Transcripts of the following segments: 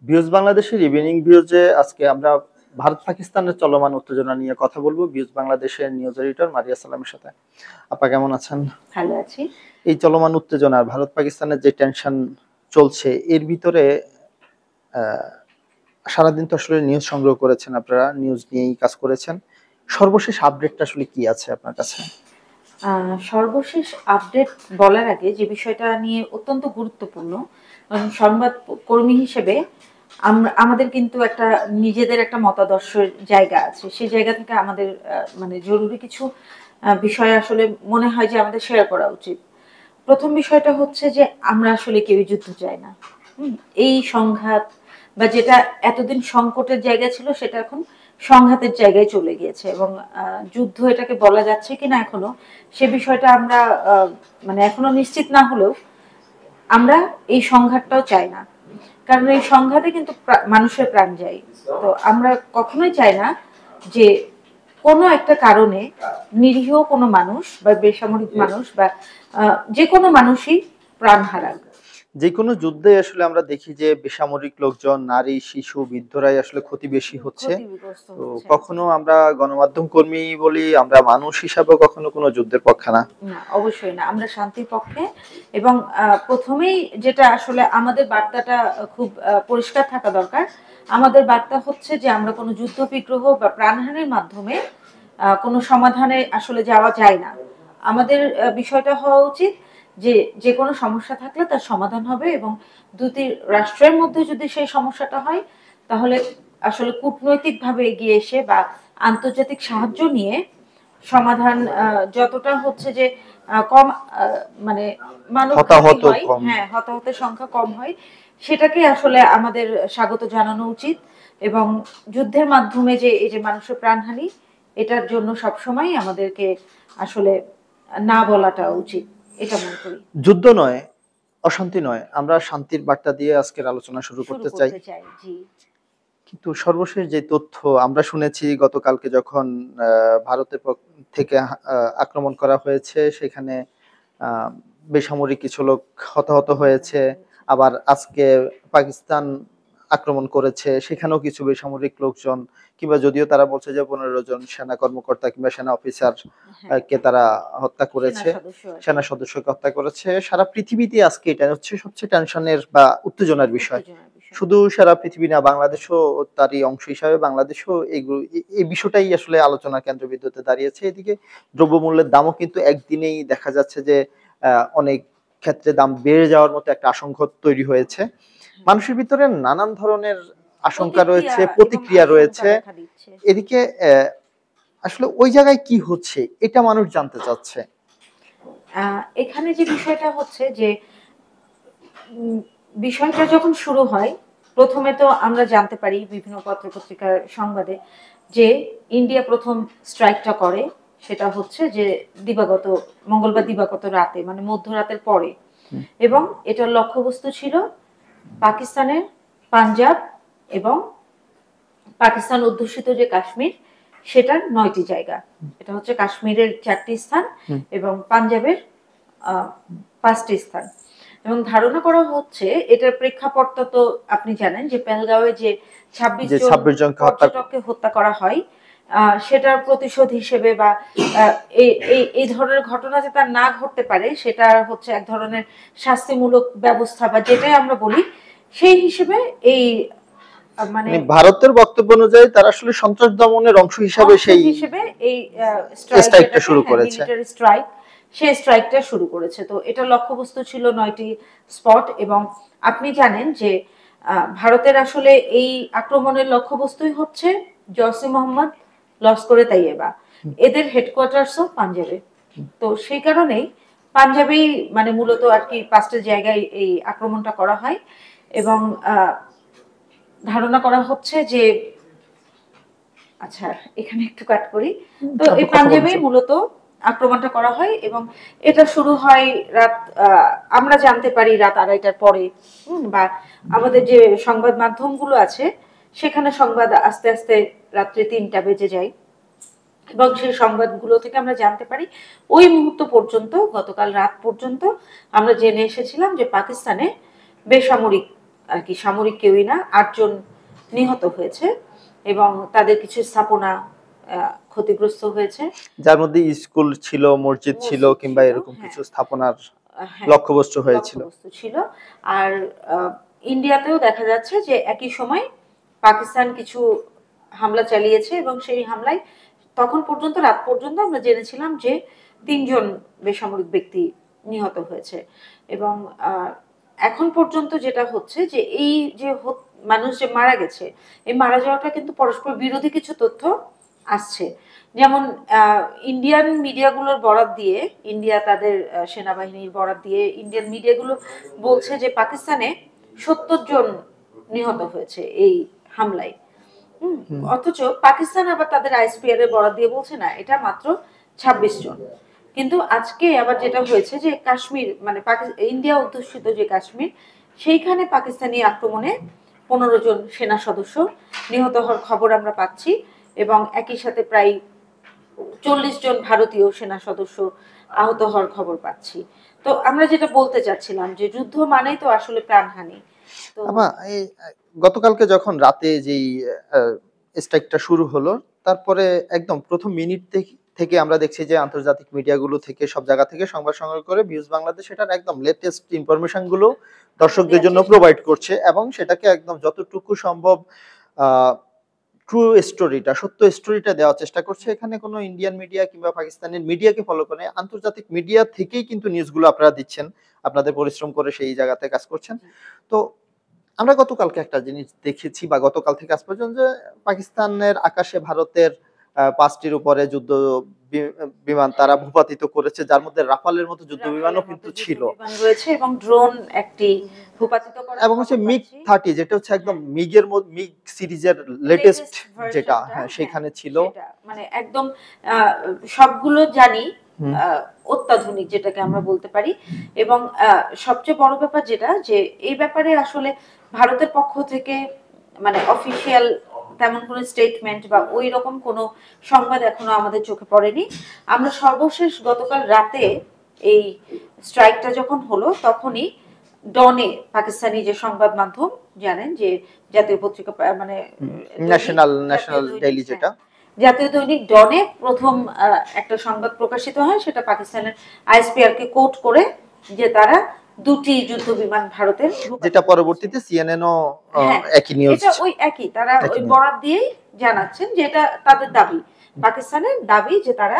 Views বাংলাদেশের evening ভিউজে আজকে আমরা ভারত পাকিস্তানের চলমান উত্তেজনা নিয়ে কথা বলবো ভিউজ বাংলাদেশের নিউজ এডিটর মারিয়া সালামের সাথে। আপা কেমন আছেন? ভালো আছি। এই চলমান উত্তেজনা ভারত পাকিস্তানের যে টেনশন চলছে এর ভিতরে আহ, সারাদিন তো আসলে নিউজ সংগ্রহ করেছেন, আপনারা নিউজ নিয়েই কাজ করেছেন। সর্বশেষ আপডেটটা আসলে কি আছে আপনার কাছে? সর্বশেষ আপডেট বলার আগে যে বিষয়টা নিয়ে অত্যন্ত গুরুত্বপূর্ণ, কারণ সংবাদ কর্মী হিসেবে আমাদের কিন্তু একটা নিজেদের একটা মতাদর্শের জায়গা আছে। সেই জায়গা থেকে আমাদের মানে জরুরি কিছু বিষয় আসলে মনে হয় যে আমাদের শেয়ার করা উচিত। প্রথম বিষয়টা হচ্ছে যে আমরা আসলে কেউই যুদ্ধ চাই না। এই সংঘাত বা যেটা এতদিন সংকটের জায়গা ছিল সেটা এখন সংঘাতের জায়গায় চলে গিয়েছে, এবং যুদ্ধ এটাকে বলা যাচ্ছে কিনা এখনো সে বিষয়টা আমরা মানে এখনো নিশ্চিত না হলেও আমরা এই সংঘাতটাও চাই না, কারণ এই সংঘাতে কিন্তু মানুষের প্রাণ যায়। তো আমরা কখনোই চাই না যে কোনো একটা কারণে নিরীহ কোনো মানুষ বা বেসামরিক মানুষ বা যে কোনো মানুষই প্রাণ হারাক। যে কোনো যুদ্ধে আসলে আমরা দেখি যে বেসামরিক লোকজন, নারী, শিশু, বৃদ্ধরাই আসলে ক্ষতি বেশি হচ্ছে। তো কখনো আমরা গণমাধ্যম কর্মী বলি, আমরা মানুষ হিসাবে কখনো কোনো যুদ্ধের পক্ষে না। না, অবশ্যই না, আমরা শান্তির পক্ষে। এবং প্রথমেই যেটা আসলে আমাদের বার্তাটা খুব পরিষ্কার থাকা দরকার। আমাদের বার্তা হচ্ছে যে আমরা কোনো যুদ্ধ বিগ্রহ বা প্রাণহানির মাধ্যমে কোনো সমাধানে আসলে যাওয়া যায় না। আমাদের বিষয়টা হওয়া উচিত যে যে কোনো সমস্যা থাকলে তার সমাধান হবে, এবং দুটি রাষ্ট্রের মধ্যে যদি সেই সমস্যাটা হয় তাহলে আসলে কূটনৈতিকভাবে এগিয়ে এসে বা আন্তর্জাতিক সাহায্য নিয়ে সমাধান যতটা হচ্ছে যে কম মানে মানবঘাতী হয়, হ্যাঁ, হতাহতের সংখ্যা কম হয়, সেটাকে আসলে আমাদের স্বাগত জানানো উচিত। এবং যুদ্ধের মাধ্যমে যে এই যে মানুষের প্রাণহানি, এটার জন্য সবসময় আমাদেরকে আসলে না বলাটা উচিত, এটা মনে করি। যুদ্ধ নয়, অশান্তি নয়, আমরা শান্তির বার্তা দিয়ে আজকের আলোচনা শুরু করতে চাই। জি। কিন্তু সর্বশেষ যে তথ্য আমরা শুনেছি গতকালকে যখন ভারতের থেকে আক্রমণ করা হয়েছে, সেখানে বেসামরিক কিছু লোক হতাহত হয়েছে। আবার আজকে পাকিস্তান আক্রমণ করেছে, সেখানেও কিছু বেসামরিক লোকজন, কিংবা যদিও তারা বলছে যে 15 জন সেনা কর্মকর্তা কিংবা সেনা অফিসার কে তারা হত্যা করেছে, সেনা সদস্যকে হত্যা করেছে। সারা পৃথিবীতে আজকে এটা হচ্ছে সবচেয়ে টেনশনের বা উত্তেজনার বিষয়। শুধু সারা পৃথিবী না, বাংলাদেশও তারই অংশ হিসাবে বাংলাদেশও এই বিষয়টাই আসলে আলোচনার কেন্দ্রবিন্দুতে দাঁড়িয়েছে। এদিকে দ্রব্যমূল্যের দামও কিন্তু একদিনেই দেখা যাচ্ছে যে অনেক ক্ষেত্রে দাম বেড়ে যাওয়ার মতো একটা আশঙ্কা তৈরি হয়েছে। মানুষের ভিতরে নানান ধরনের আশঙ্কা রয়েছে, প্রতিক্রিয়া রয়েছে। এদিকে আসলে ওই জায়গায় কি হচ্ছে এটা মানুষ জানতে চাচ্ছে। এখানে যে বিষয়টা হচ্ছে যে বিষয়টা যখন শুরু হয়, প্রথমে তো আমরা জানতে পারি বিভিন্ন পত্রপত্রিকার সংবাদে যে ইন্ডিয়া প্রথম স্ট্রাইকটা করে, সেটা হচ্ছে যে দিবাগত মঙ্গলবার দিবাগত রাতে, মানে মধ্যরাতের পরে। এবং এটার লক্ষ্যবস্তু ছিল পাকিস্তানের পাঞ্জাব এবং পাকিস্তান অধ্যুষিত যে কাশ্মীর, সেটার 9টি জায়গা। এটা হচ্ছে কাশ্মীরের 4টি স্থান এবং পাঞ্জাবের 5টি স্থান। এবং ধারণা করা হচ্ছে এটার প্রেক্ষাপটটা তো আপনি জানেন যে পেহেলগাঁওয়ে যে 26 জন পর্যটককে হত্যা করা হয়, সেটার প্রতিশোধ হিসেবে বা এই ধরনের ঘটনা যাতে না ঘটতে পারে, সেটা হচ্ছে এক ধরনের শাস্তিমূলক ব্যবস্থা বা যেটাই আমরা বলি, সেই হিসেবে এই মানে ভারতের বক্তব্য অনুযায়ী তারা আসলে সন্ত্রাস দমনের অংশ হিসেবে এই স্ট্রাইকটা শুরু করেছে, মিলিটারি স্ট্রাইক, সেই স্ট্রাইকটা শুরু করেছে। তো এটা লক্ষ্যবস্তু ছিল 9টি স্পট। এবং আপনি জানেন যে ভারতের আসলে এই আক্রমণের লক্ষ্যবস্তুই হচ্ছে জয়সি মোহাম্মদ, লস্করে তাইয়েবা, এদের হেডকোয়ার্টার্সও পাঞ্জাবে। তো সেই কারণেই পাঞ্জাবেই মানে মূলত আর কি 5টা জায়গায় এই আক্রমণটা করা হয়। এবং ধারণা করা হচ্ছে যে, আচ্ছা এখানে একটু কাট করি, তো এই পাঞ্জাবে মূলত আক্রমণটা করা হয় এবং এটা শুরু হয় রাত, আমরা জানতে পারি রাত 2:30টার পরে। বা আমাদের যে সংবাদ মাধ্যমগুলো আছে সেখানে সংবাদ আস্তে আস্তে রাত্রে 3টা বেজে যায়, এবং সেই সংবাদগুলো থেকে আমরা জানতে পারি ওই মুহূর্ত পর্যন্ত, গতকাল রাত পর্যন্ত আমরা জেনে এসেছিলাম যে পাকিস্তানে বেসামরিক আর কি সামরিক কেউই না, 8 জন নিহত হয়েছে এবং তাদের কিছু স্থাপনা ক্ষতিগ্রস্ত হয়েছে, যার মধ্যে স্কুল ছিল, মসজিদ ছিল মসজিদ কিংবা ছিল, এরকম হ্যাঁ কিছু স্থাপনার হ্যাঁ লক্ষ্যবস্তু হয়েছিল। লক্ষ্যবস্তু ছিল। আর ইন্ডিয়াতেও দেখা যাচ্ছে যে একই সময় পাকিস্তান কিছু হামলা চালিয়েছে এবং সেই হামলায় তখন পর্যন্ত রাত পর্যন্ত আমরা জেনেছিলাম যে 3 জন বেসামরিক ব্যক্তি নিহত হয়েছে এবং এখন পর্যন্ত যেটা হচ্ছে যে এই যে মানুষ যে মারা গেছে, এই মারা যাওয়াটা কিন্তু পরস্পর বিরোধী কিছু তথ্য আসছে। যেমন ইন্ডিয়ান মিডিয়াগুলোর বরাত দিয়ে, ইন্ডিয়া তাদের সেনাবাহিনীর বরাত দিয়ে ইন্ডিয়ান মিডিয়াগুলো বলছে যে পাকিস্তানে 70 জন নিহত হয়েছে এই হামলায়। অথচ পাকিস্তান আবার তাদের আইএসপিআর এর বরাত দিয়ে বলছে না, এটা মাত্র 26 জন। কিন্তু আজকে আবার যেটা হয়েছে যে কাশ্মীর মানে ইন্ডিয়া অধ্যুষিত যে কাশ্মীর, সেইখানে পাকিস্তানি আক্রমণে 15 জন সেনা সদস্য নিহত হওয়ার খবর আমরা পাচ্ছি এবং একই সাথে প্রায় 40 জন ভারতীয় সেনা সদস্য আহত হওয়ার খবর পাচ্ছি। তো আমরা যেটা বলতে চাচ্ছিলাম যে যুদ্ধ মানেই তো আসলে প্রাণহানি। তো এই গতকালকে যখন রাতে যেই স্ট্রাইকটা শুরু হলো, তারপরে একদম প্রথম মিনিট থেকে আমরা দেখছি যে আন্তর্জাতিক মিডিয়াগুলো থেকে সব জায়গা থেকে সংবাদ সংগ্রহ করে ভিউজ বাংলাদেশ এটার একদম লেটেস্ট ইনফরমেশন গুলো দর্শকদের জন্য প্রোভাইড করছে এবং সেটাকে একদম যতটুকু সম্ভব ট্রু স্টোরিটা, সত্য স্টোরিটা দেওয়ার চেষ্টা করছে। এখানে কোনো ইন্ডিয়ান মিডিয়া কিংবা পাকিস্তানের মিডিয়াকে ফলো করে আন্তর্জাতিক মিডিয়া থেকেই কিন্তু নিউজগুলো আপনারা দিচ্ছেন, আপনাদের পরিশ্রম করে সেই জায়গাতে কাজ করছেন। তো আমরা গতকালকে একটা জিনিস দেখেছি বা গতকাল থেকে আজ পর্যন্ত যে পাকিস্তানের আকাশে ভারতের 5টির উপরে যুদ্ধ বিমান তারা ভূপাতিত করেছে, যার মধ্যে রাফালের মতো যুদ্ধ বিমানও কিন্তু ছিল রয়েছে এবং ড্রোন একটি ভূপাতিত করা এবং হচ্ছে মিগ 30 যেটা হচ্ছে একদম মিগের মধ্যে মিগ সিরিজের লেটেস্ট যেটা, হ্যাঁ সেখানে ছিল। মানে একদম সবগুলো জানি অত্যাধুনিক যেটাকে আমরা বলতে পারি এবং সবচেয়ে বড় ব্যাপার যেটা যে এই ব্যাপারে আসলে ভারতের পক্ষ থেকে মানে অফিসিয়াল তেমন কোনো স্টেটমেন্ট বা ওই রকম কোনো সংবাদ এখনো আমাদের চোখে পড়েনি। আমরা সর্বশেষ গতকাল রাতে এই স্ট্রাইকটা যখন হলো তখনই ডনে, পাকিস্তানি যে সংবাদ মাধ্যম জানেন যে জাতীয় পত্রিকা মানে ন্যাশনাল ডেইলি যেটা, জাতীয় দৈনিক ডনে প্রথম একটা সংবাদ প্রকাশিত হয়, সেটা পাকিস্তানের আইএসপিআর কে কোট করে যে তারা 2টি যুদ্ধ বিমান ভারতের, যেটা পরবর্তীতে সিএনএনও একই নিউজ, এটা ওই একই, তারা ওই বরাত দিয়েই জানাচ্ছেন যে এটা তাদের দাবি, পাকিস্তানের দাবি যে তারা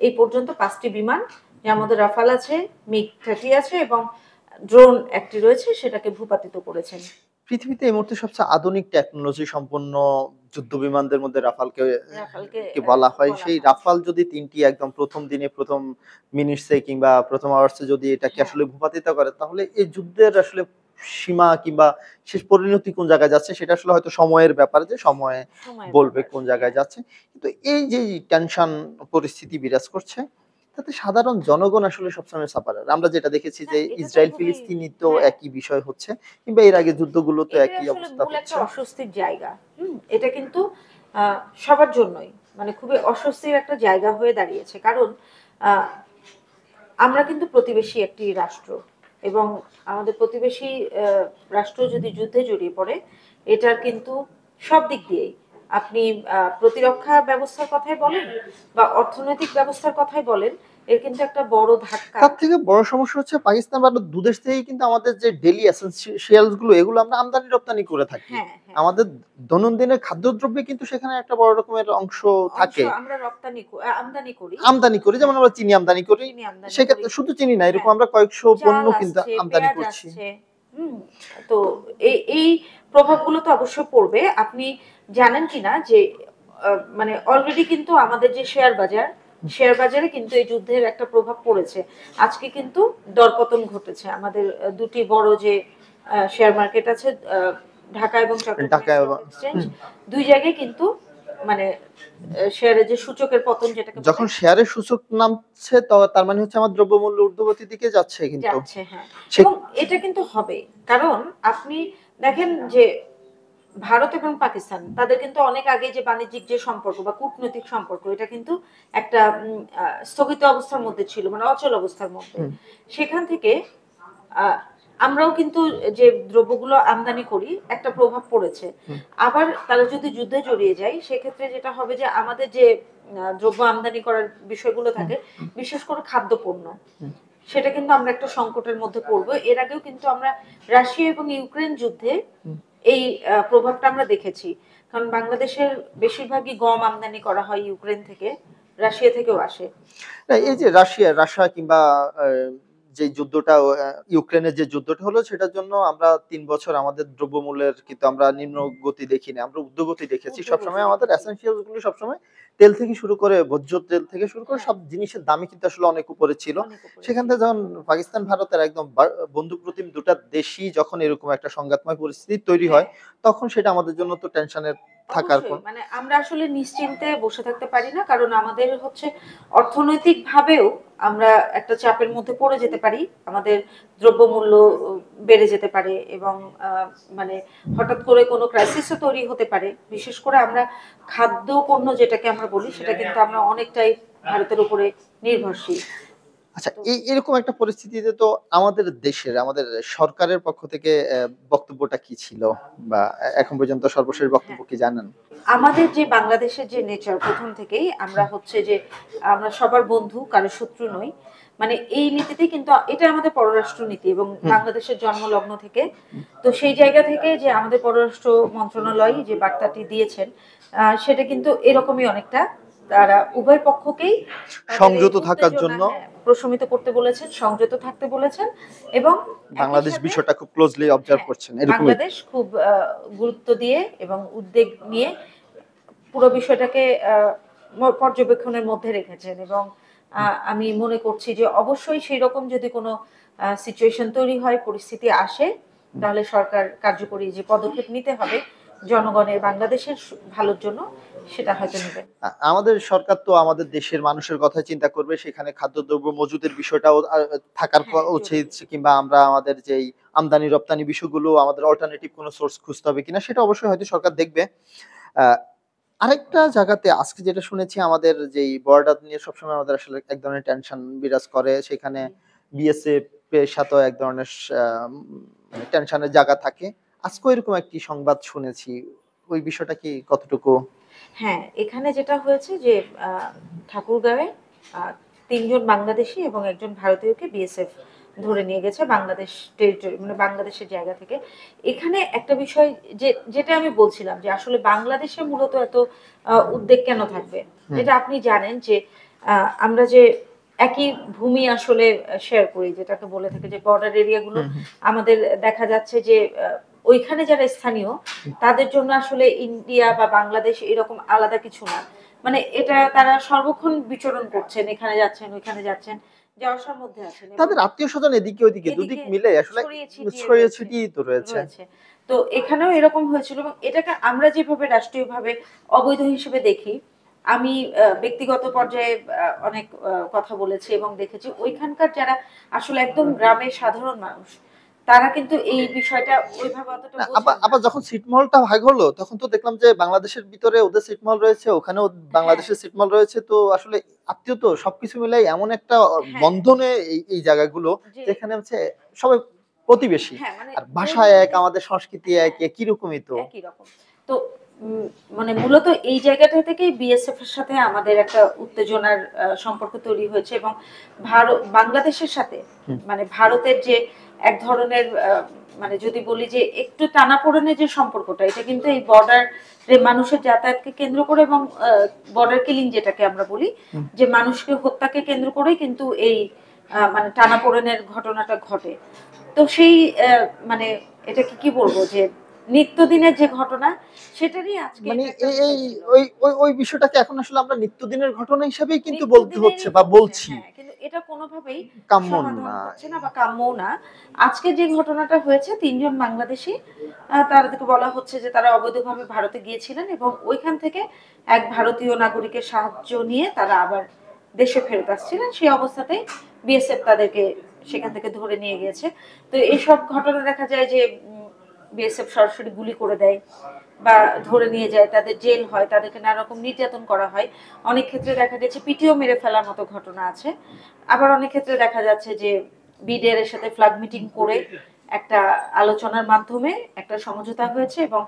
এই পর্যন্ত 5টি বিমান, যার মধ্যে রাফাল আছে, মিগ 30 আছে এবং ড্রোন একটি রয়েছে, সেটাকে ভূপাতিত করেছেন। পৃথিবীতে এই মুহূর্তে সবচেয়ে আধুনিক টেকনোলজি সম্পন্ন যুদ্ধ বিমানদের মধ্যে রাফালকে বলা হয়। সেই রাফাল যদি 3টি একদম প্রথম দিনে প্রথম মিনিটসে কিংবা প্রথম আওয়ার্সে যদি এটাকে আসলে ভূপাতিত করে, তাহলে এই যুদ্ধের আসলে সীমা কিংবা শেষ পরিণতি কোন জায়গায় যাচ্ছে সেটা আসলে হয়তো সময়ের ব্যাপার, যে সময় বলবে কোন জায়গায় যাচ্ছে। কিন্তু এই যে টেনশন পরিস্থিতি বিরাজ করছে, তাতে সাধারণ জনগণ আসলে সবসময় সাফারার। আমরা যেটা দেখেছি যে ইসরায়েল ফিলিস্তিনি তো একই বিষয় হচ্ছে, কিংবা এর আগে যুদ্ধগুলো তো একই অবস্থা হচ্ছে। একটা অস্বস্তির জায়গা, এটা কিন্তু সবার জন্যই মানে খুবই অস্বস্তির একটা জায়গা হয়ে দাঁড়িয়েছে, কারণ আমরা কিন্তু প্রতিবেশী একটি রাষ্ট্র এবং আমাদের প্রতিবেশী রাষ্ট্র যদি যুদ্ধে জড়িয়ে পড়ে, এটার কিন্তু সব দিক দিয়েই, আপনি প্রতিরক্ষা ব্যবস্থার কথাই বলেন বা অর্থনৈতিক ব্যবস্থার কথাই বলেন, এর কিন্তু একটা বড় ধাক্কা। তার থেকে বড় সমস্যা হচ্ছে পাকিস্তান বা দুদেশ থেকেই কিন্তু আমাদের যে ডেইলি এসেনশিয়ালস গুলো এগুলো আমরা আমদানি রপ্তানি করে থাকি। আমাদের দৈনন্দিনের খাদ্যদ্রব্যে কিন্তু সেখানে একটা বড় রকমের অংশ থাকে, আমরা আমদানি করি। যেমন আমরা চিনি আমদানি করি, সেক্ষেত্রে শুধু চিনি না, এরকম আমরা কয়েকশো পণ্য কিন্তু আমদানি করছি। তো এই প্রভাবগুলো তো অবশ্যই পড়বে। আপনি জানেন কিনা যে মানে অলরেডি কিন্তু আমাদের যে শেয়ার বাজারে কিন্তু এই যুদ্ধের একটা প্রভাব পড়েছে। আজকে কিন্তু দরপতন ঘটেছে আমাদের 2টি বড় যে শেয়ার মার্কেট আছে, ঢাকা এবং চট্টগ্রাম এক্সচেঞ্জ, 2 জায়গায় কিন্তু মানে শেয়ারের যে সূচকের পতন, যেটাকে যখন শেয়ারের সূচক নামছে তার মানে হচ্ছে আমার দ্রব্যমূল্য ঊর্ধ্বগতির দিকে যাচ্ছে, কিন্তু হ্যাঁ, এবং এটা কিন্তু হবে, কারণ আপনি দেখেন যে ভারত এবং পাকিস্তান তাদের কিন্তু অনেক আগে যে বাণিজ্যিক যে সম্পর্ক বা কূটনৈতিক সম্পর্ক, এটা কিন্তু একটা স্থগিত অবস্থার মধ্যে ছিল, মানে অচল অবস্থার মধ্যে। সেখান থেকে আমরাও কিন্তু যে দ্রব্যগুলো আমদানি করি একটা প্রভাব পড়েছে। আবার তারা যদি যুদ্ধে জড়িয়ে যায় সেক্ষেত্রে যেটা হবে যে আমাদের যে দ্রব্য আমদানি করার বিষয়গুলো থাকে, বিশেষ করে খাদ্যপণ্য, সেটা কিন্তু আমরা একটা সংকটের মধ্যে পড়বো। এর আগেও কিন্তু আমরা রাশিয়া এবং ইউক্রেন যুদ্ধে এই প্রভাবটা আমরা দেখেছি। কারণ বাংলাদেশের বেশিরভাগই গম আমদানি করা হয় ইউক্রেন থেকে, রাশিয়া থেকেও আসে। এই যে রাশিয়া কিংবা যে যুদ্ধটা ইউক্রেনের যে যুদ্ধটা হলো সেটার জন্য আমরা ৩ বছর আমাদের দ্রব্যমূল্যের কিন্তু আমরা নিম্ন গতি দেখিনি, আমরা ঊর্ধ্বগতি দেখেছি। সবসময় আমাদের এসেনশিয়ালস গুলো সবসময় তেল থেকে শুরু করে ভোজ্য তেল থেকে শুরু করে সব জিনিসের দামই কিন্তু আসলে অনেক উপরে ছিল। সেখান থেকে যখন পাকিস্তান ভারতের একদম বন্ধু প্রতিম দুটা দেশই যখন এরকম একটা সংঘাতময় পরিস্থিতি তৈরি হয়, তখন সেটা আমাদের জন্য তো টেনশনের থাকার কোন মানে আমরা আসলে নিশ্চিন্তে বসে থাকতে পারি না, কারণ আমাদের হচ্ছে অর্থনৈতিক ভাবেও আমরা একটা চাপের মধ্যে পড়ে যেতে পারি। আমাদের দ্রব্যমূল্য বেড়ে যেতে পারে এবং মানে হঠাৎ করে কোনো ক্রাইসিসও তৈরি হতে পারে। বিশেষ করে আমরা খাদ্য পণ্য যেটাকে আমরা বলি, সেটা কিন্তু আমরা অনেকটাই ভারতের উপরে নির্ভরশীল। আচ্ছা, এরকম একটা পরিস্থিতিতে তো আমাদের সরকারের পক্ষ থেকে বক্তব্যটা কি ছিল, বা এখন পর্যন্ত সর্বশেষ বক্তব্য কি জানেন? আমাদের যে বাংলাদেশের যে নেচার, প্রথম থেকেই আমরা হচ্ছে যে আমরা সবার বন্ধু, কারো শত্রু নই। মানে এই নীতিতেই কিন্তু, এটা আমাদের পররাষ্ট্র নীতি এবং বাংলাদেশের জন্মলগ্ন থেকে। তো সেই জায়গা থেকে যে আমাদের পররাষ্ট্র মন্ত্রণালয় যে বার্তাটি দিয়েছেন, সেটা কিন্তু এরকমই অনেকটা। তারা উভয় পক্ষকেই সংযত থাকার জন্য প্রশমিত করতে বলেছেন, সংযত থাকতে বলেছেন এবং বাংলাদেশ বিষয়টা খুব ক্লোজলি অবজার্ভ করছেন, এরকমই। বাংলাদেশ খুব গুরুত্ব দিয়ে এবং উদ্বেগ নিয়ে পুরো বিষয়টাকে পর্যবেক্ষণের মধ্যে রেখেছেন এবং আমি মনে করছি যে অবশ্যই সেই রকম যদি কোনো সিচুয়েশন তৈরি হয়, পরিস্থিতি আসে, তাহলে সরকার কার্যকরী যে পদক্ষেপ নিতে হবে জনগণের, বাংলাদেশের ভালোর জন্য, সেটা হয়তো নেবে। আমাদের সরকার তো আমাদের দেশের মানুষের কথা চিন্তা করবে, সেখানে খাদ্যদ্রব্য মজুদের বিষয়টাও থাকার উচিত, কিংবা আমরা আমাদের যেই আমদানি রপ্তানি বিষয়গুলো আমাদের অল্টারনেটিভ কোনো সোর্স খুঁজতে হবে কিনা সেটা অবশ্যই হয়তো সরকার দেখবে। আরেকটা জায়গাতে আজকে যেটা শুনেছি, আমাদের যেই বর্ডার নিয়ে সবসময় আমাদের আসলে এক ধরনের টেনশন বিরাজ করে, সেখানে বিএসএফ এর সাথে এক ধরনের টেনশনের জায়গা থাকে। আজকে এরকম একটি সংবাদ শুনেছি, ওই বিষয়টা কি কতটুকু? হ্যাঁ, এখানে যেটা হয়েছে যে ঠাকুরগাঁওয়ে ৩ জন বাংলাদেশী এবং একজন ভারতীয়কে বিএসএফ ধরে নিয়ে গেছে বাংলাদেশ টেরিটরি, মানে বাংলাদেশের জায়গা থেকে। এখানে একটা বিষয় যেটা আমি বলছিলাম যে আসলে বাংলাদেশে মূলত এত উদ্বেগ কেন থাকবে? যেটা আপনি জানেন যে আমরা যে একই ভূমি আসলে শেয়ার করি, যেটাকে বলে থাকে যে বর্ডার এরিয়াগুলো আমাদের দেখা যাচ্ছে যে ওইখানে যারা স্থানীয় তাদের জন্য আসলে ইন্ডিয়া বা বাংলাদেশ এরকম আলাদা কিছু না। মানে এটা তারা সর্বক্ষণ বিচরণ করছেন, এখানে যাচ্ছেন, ওইখানে যাচ্ছেন, যাওয়ার মধ্যে আছেন। তাদের আত্মীয়-স্বজন এদিকে ওদিকে দুদিক মিলে আসলে ছড়িয়ে ছিটিয়ে তো রয়েছে। তো এখানেও এরকম হয়েছিল এবং এটাকে আমরা যেভাবে রাষ্ট্রীয়ভাবে অবৈধ হিসেবে দেখি, আমি ব্যক্তিগত পর্যায়ে অনেক কথা বলেছি এবং দেখেছি ওইখানকার যারা আসলে একদম গ্রামের সাধারণ মানুষ, তারা কিন্তু এই বিষয়টা ওইভাবে অতটা বোঝেন না। আবার যখন ছিটমহলটা ভাগ হলো তখন তো দেখলাম যে বাংলাদেশের ভিতরে ওদের ছিটমহল রয়েছে, ওখানেও বাংলাদেশের ছিটমহল রয়েছে। তো আসলে আত্মীয় তো সবকিছু মিলাই এমন একটা বন্ধনে এই জায়গাগুলো, যেখানে হচ্ছে সবাই প্রতিবেশী, আর ভাষা এক, আমাদের সংস্কৃতি এক, একই রকমই তো। একই রকম। তো মানে মূলত এই জায়গাটা থেকেই বিএসএফ এর সাথে আমাদের একটা উত্তেজনার সম্পর্ক তৈরি হয়েছে এবং বাংলাদেশের সাথে মানে ভারতের যে এক ধরনের মানে যদি বলি যে একটু টানাপোড়েনের যে সম্পর্কটা, এটা কিন্তু এই বর্ডার মানুষের যাতায়াতকে কেন্দ্র করে এবং বর্ডার কিলিং যেটাকে আমরা বলি, যে মানুষকে হত্যাকে কেন্দ্র করেই কিন্তু এই মানে টানাপোড়েনের ঘটনাটা ঘটে। তো সেই মানে এটাকে কি বলবো, যে নিত্যদিনের যে ঘটনা, সেটারই আজকে মানে এই ওই বিষয়টাকে এখন আসলে আমরা নিত্যদিনের ঘটনা হিসেবেই কিন্তু বলতে হচ্ছে বা বলছি, কিন্তু এটা কোনোভাবেই কাম্য সমাধান না, হচ্ছে না বা কাম্যও না। আজকে যে ঘটনাটা হয়েছে, ৩ জন বাংলাদেশী, তাদেরকে বলা হচ্ছে যে তারা অবৈধভাবে ভারতে গিয়েছিলেন এবং ওইখান থেকে এক ভারতীয় নাগরিকের সাহায্য নিয়ে তারা আবার দেশে ফেরত আসছিলেন। সেই অবস্থাতেই বিএসএফ তাদেরকে সেখান থেকে ধরে নিয়ে গিয়েছে। তো এইসব ঘটনা দেখা যায় যে বিএসএফ সরাসরি গুলি করে দেয় বা ধরে নিয়ে যায়, তাদের জেল হয়, তাদেরকে নানা রকম নির্যাতন করা হয়। অনেক ক্ষেত্রে দেখা গেছে পিটিও মেরে ফেলার মতো ঘটনা আছে। আবার অনেক ক্ষেত্রে দেখা যাচ্ছে যে বিডিআর এর সাথে ফ্ল্যাগ মিটিং করে একটা আলোচনার মাধ্যমে একটা সমঝোতা হয়েছে এবং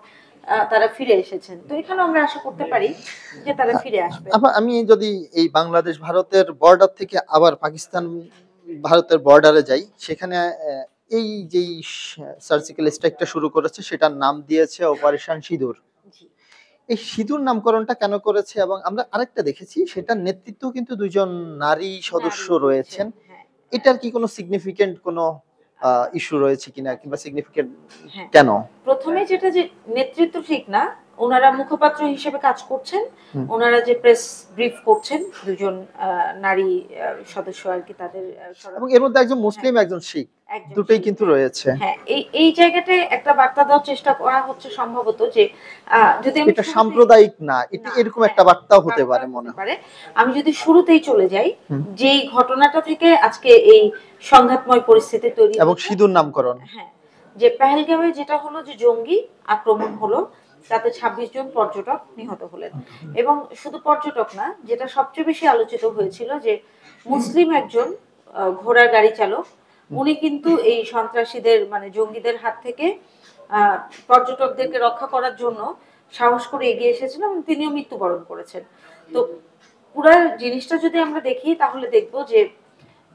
তারা ফিরে এসেছেন। তো এখানে আমরা আশা করতে পারি যে তারা ফিরে আসবে। আমি যদি এই বাংলাদেশ ভারতের বর্ডার থেকে আবার পাকিস্তান ভারতের বর্ডারে যাই, সেখানে এই যেই সার্জিক্যাল স্ট্রাইকটা শুরু করেছে সেটার নাম দিয়েছে অপারেশন সিঁদুর। জি। এই সিঁদুর নামকরণটা কেন করেছে? এবং আমরা আরেকটা দেখেছি, সেটার নেতৃত্ব কিন্তু ২ জন নারী সদস্য নারী রয়েছেন। দিয়েছেন। হ্যাঁ, এটার কি কোনো সিগনিফিকেন্ট কোনো ইস্যু রয়েছে কিনা, কিংবা সিগনিফিকেন্ট হ্যাঁ। কেন? প্রথমে যেটা যে নেতৃত্ব ঠিক না, ওনারা মুখপাত্র হিসেবে কাজ করছেন। হুম। ওনারা যে প্রেস ব্রিফ করছেন, দুজন নারী সদস্য আরকি তাদের এবং এর মধ্যে একজন হ্যাঁ, মুসলিম, একজন শিখ। একজন দুটোই শিখ। কিন্তু হ্যাঁ, রয়েছে। হ্যাঁ। এই জায়গাটায় একটা বার্তা দেওয়ার চেষ্টা করা হচ্ছে সম্ভবত যে যদি আমি এটা শুরুতেই সাম্প্রদায়িক না, এটা না, এরকম হ্যাঁ, একটা বার্তাও হতে বার্তা পারে হতে মনে হয়। পারে। আমি যদি শুরুতেই চলে যাই, হুম। যেই ঘটনাটা থেকে আজকে এই সংঘাতময় পরিস্থিতি তৈরি এবং হয়েছে, সিঁদুর নামকরণ। হ্যাঁ, যে পেহেলগাঁওয়ে যেটা হলো যে জঙ্গি আক্রমণ হলো, তাতে ২৬ জন পর্যটক নিহত হলেন। এবং শুধু পর্যটক না, যেটা সবচেয়ে বেশি আলোচিত হয়েছিল যে মুসলিম একজন ঘোড়ার গাড়ি চালক, উনি কিন্তু এই সন্ত্রাসীদের মানে জঙ্গিদের হাত থেকে আহ, পর্যটকদেরকে রক্ষা করার জন্য সাহস করে এগিয়ে এসেছেন এবং তিনিও মৃত্যুবরণ করেছেন। তো পুরো জিনিসটা যদি আমরা দেখি তাহলে দেখব যে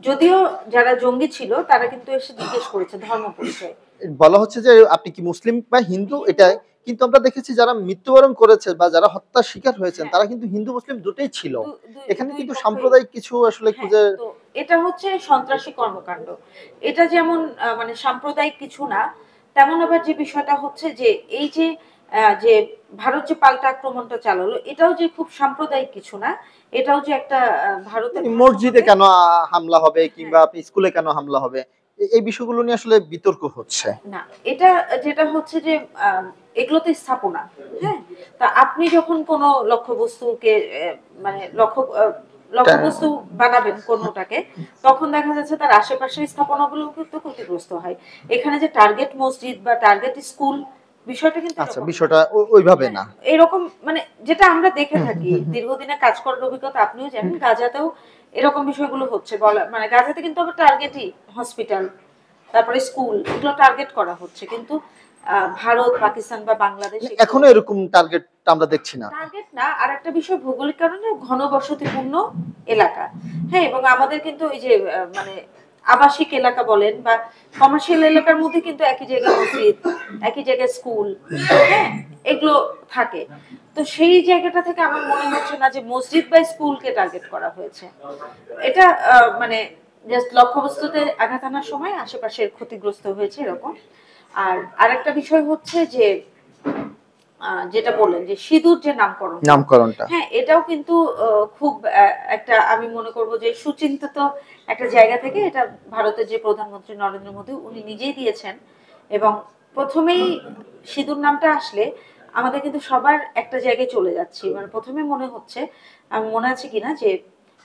যদিও যারা জঙ্গি ছিল তারা কিন্তু এসে জিজ্ঞেস করেছে ধর্ম পরিচয়। বলা হচ্ছে যে আপনি কি মুসলিম বা হিন্দু, এটা কিন্তু আমরা দেখেছি যারা মৃত্যুবরণ করেছে বা যারা হত্যার শিকার হয়েছেন হ্যাঁ, তারা কিন্তু হিন্দু মুসলিম দুটোই ছিল। এখানে দুই কিন্তু পক্ষই। সাম্প্রদায়িক কিছু আসলে হ্যাঁ, খুঁজে। তো এটা হচ্ছে সন্ত্রাসী কর্মকাণ্ড। এটা যেমন মানে সাম্প্রদায়িক কিছু না, তেমন আবার যে বিষয়টা হচ্ছে যে এই যে যে ভারত যে পাল্টা আক্রমণটা চালালো, এটাও যে খুব সাম্প্রদায়িক কিছু না। এটাও যে একটা ভারতের মানে মসজিদে ভাষামতে কেন হামলা হবে, কিংবা হ্যাঁ, আপনি স্কুলে কেন হামলা হবে, এই বিষয়গুলো নিয়ে আসলে বিতর্ক হচ্ছে। না, এটা যেটা হচ্ছে যে এগুলোতে স্থাপনা। হ্যাঁ? তা আপনি যখন কোনো লক্ষ্যবস্তুকে মানে লক্ষ্যবস্তু বানাবেন কোনোটাকে, তখন দেখা যাচ্ছে তার আশেপাশের স্থাপনাগুলো কিন্তু ক্ষতিগ্রস্ত হয়। এখানে যে টার্গেট মসজিদ বা টার্গেট স্কুল, বিষয়টা কিন্তু আচ্ছা, এরকম না। বিষয়টা ওইভাবে হ্যাঁ, না। এরকম মানে যেটা আমরা দেখে হুম, হুম, থাকি, হুম, হুম। দীর্ঘদিনের কাজ করার অভিজ্ঞতা আপনিও হুম। জানেন, গাজাতেও এরকম বিষয়গুলো হচ্ছে। বলা মানে গাজাতে কিন্তু আবার টার্গেটই হসপিটাল, তারপরে স্কুল, এগুলো টার্গেট করা হচ্ছে। কিন্তু ভারত, পাকিস্তান বা বাংলাদেশ মানে এগুলো এখনো এরকম টার্গেট আমরা দেখছি না। টার্গেট না। আর একটা বিষয় ভৌগোলিক কারণে ঘনবসতিপূর্ণ এলাকা। হ্যাঁ, এবং আমাদের কিন্তু এই যে মানে আবাসিক এলাকা বলেন বা কমার্শিয়াল এলাকার মধ্যে কিন্তু একই জায়গায় মসজিদ, একই জায়গায় স্কুল, হ্যাঁ, এগুলো থাকে। তো সেই জায়গাটা থেকে আমার মনে হচ্ছে না যে মসজিদ বা স্কুলকে টার্গেট করা হয়েছে। এটা মানে জাস্ট লক্ষ্যবস্তুতে আঘাত আনার সময় আশেপাশের ক্ষতিগ্রস্ত হয়েছে এরকম। আর আরেকটা বিষয় হচ্ছে যে যেটা বললেন যে সিঁদুর যে নামকরণটা, নামকরণটা হ্যাঁ, এটাও কিন্তু খুব একটা আমি মনে করব যে সুচিন্তিত একটা জায়গা থেকে এটা ভারতের যে প্রধানমন্ত্রী নরেন্দ্র মোদী উনি নিজেই দিয়েছেন। এবং প্রথমেই সিঁদুর নামটা আসলে আমাদের কিন্তু সবার একটা জায়গায় চলে যাচ্ছে। মানে প্রথমে মনে হচ্ছে, আমি মনে আছে কিনা যে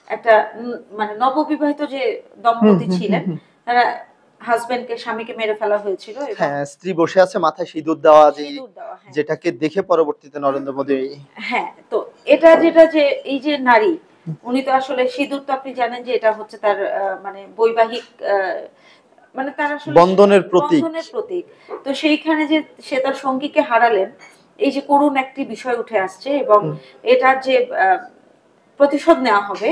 একটা মানে নববিবাহিত যে হুম, দম্পতি হুম, হুম, ছিলেন, হুম। তারা হাজবেন্ডকে স্বামীকে মেরে ফেলা হয়েছিল এবং হ্যাঁ, স্ত্রী বসে আছে মাথায় সিঁদুর দেওয়া, সিঁদুর দেওয়া, হ্যাঁ, যেটাকে দেখে পরবর্তীতে নরেন্দ্র মোদী। হ্যাঁ, তো এটা যেটা যে এই যে নারী, উনি তো আসলে সিঁদুর তো আপনি জানেন যে এটা হচ্ছে তার মানে বৈবাহিক মানে তার আসলে বন্ধনের প্রতীক। বন্ধনের প্রতীক। তো সেইখানে যে সে তার সঙ্গীকে হারালেন, এই যে করুণ একটি বিষয় উঠে আসছে এবং হুম। এটার যে প্রতিশোধ নেওয়া হবে,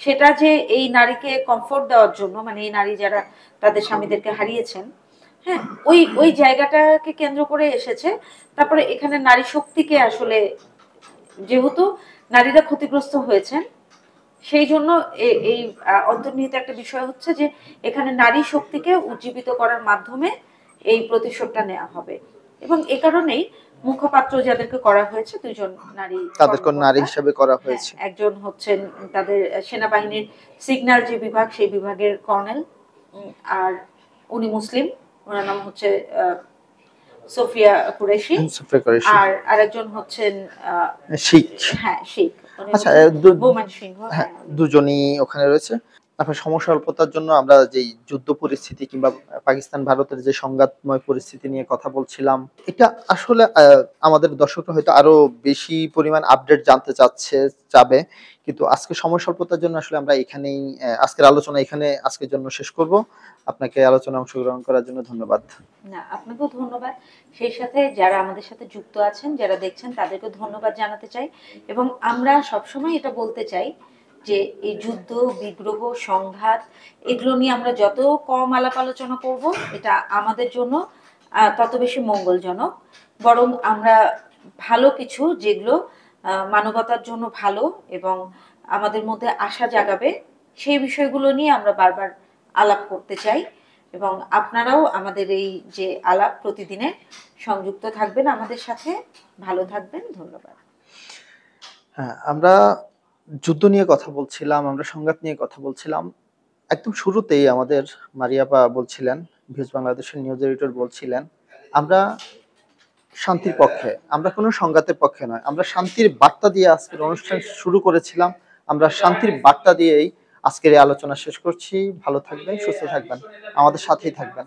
সেটা যে এই নারীকে কমফোর্ট দেওয়ার জন্য, মানে এই নারী যারা তাদের স্বামীদেরকে হারিয়েছেন, হ্যাঁ, ওই জায়গাটাকে কেন্দ্র করে এসেছে। তারপরে এখানে নারী শক্তিকে আসলে যেহেতু নারীরা ক্ষতিগ্রস্ত হয়েছেন, সেই জন্য এই অন্তর্নিহিত একটা বিষয় হচ্ছে যে এখানে নারী শক্তিকে উজ্জীবিত করার মাধ্যমে এই প্রতিশোধটা নেওয়া হবে। এবং এ কারণেই মুখপাত্র যাদেরকে করা হয়েছে দুজন নারী তাদেরকে নারী কর্মকর্তা। হিসেবে করা হ্যাঁ, হয়েছে। একজন হচ্ছেন তাদের সেনাবাহিনীর সিগন্যাল যে বিভাগ সেই বিভাগের কর্নেল, আর উনি মুসলিম, ওনার নাম হচ্ছে সোফিয়া কুরেশি। সুপ্রিয়া কুরেশি। আর আরেকজন হচ্ছেন শিখ। হ্যাঁ, শিখ, উনি আচ্ছা, হচ্ছেন বোমান সিংহ। হ্যাঁ, হ্যাঁ, দুজনই ওখানে রয়েছে। আপনার সময় স্বল্পতার জন্য আমরা যেই যুদ্ধ পরিস্থিতি কিংবা পাকিস্তান ভারতের যে সংঘাতময় পরিস্থিতি নিয়ে কথা বলছিলাম, এটা আসলে আমাদের দর্শকরা হয়তো আরো বেশি পরিমাণ আপডেট জানতে চাবে। কিন্তু আজকে সময় স্বল্পতার জন্য আসলে আমরা এখানেই আজকের আলোচনা এখানে আজকের জন্য শেষ করব। আপনাকে আলোচনায় অংশগ্রহণ করার জন্য ধন্যবাদ। না, আপনাকেও ধন্যবাদ। সেই সাথে যারা আমাদের সাথে যুক্ত আছেন, যারা দেখছেন তাদেরকেও ধন্যবাদ জানাতে চাই। এবং আমরা সবসময় এটা বলতে চাই যে এই যুদ্ধ, বিগ্রহ, সংঘাত এগুলো নিয়ে আমরা যত কম আলাপ আলোচনা করব, এটা আমাদের জন্য তত বেশি মঙ্গলজনক। বরং আমরা ভালো কিছু যেগুলো মানবতার জন্য ভালো এবং আমাদের মধ্যে আশা জাগাবে, সেই বিষয়গুলো নিয়ে আমরা বারবার আলাপ করতে চাই। এবং আপনারাও আমাদের এই যে আলাপ প্রতিদিনের সংযুক্ত থাকবেন আমাদের সাথে। ভালো থাকবেন। ধন্যবাদ। হ্যাঁ, আমরা যুদ্ধ নিয়ে কথা বলছিলাম, আমরা সংঘাত নিয়ে কথা বলছিলাম। একদম শুরুতেই আমাদের মারিয়াপা বলছিলেন, ভিউজ বাংলাদেশের নিউজ এডিটর বলছিলেন, আমরা শান্তির পক্ষে। আমরা কোনো সংঘাতের পক্ষে নয়। আমরা শান্তির বার্তা দিয়ে আজকের অনুষ্ঠান শুরু করেছিলাম। আমরা শান্তির বার্তা দিয়েই আজকের এই আলোচনা শেষ করছি। ভালো থাকবেন, সুস্থ থাকবেন। আমাদের সাথেই থাকবেন।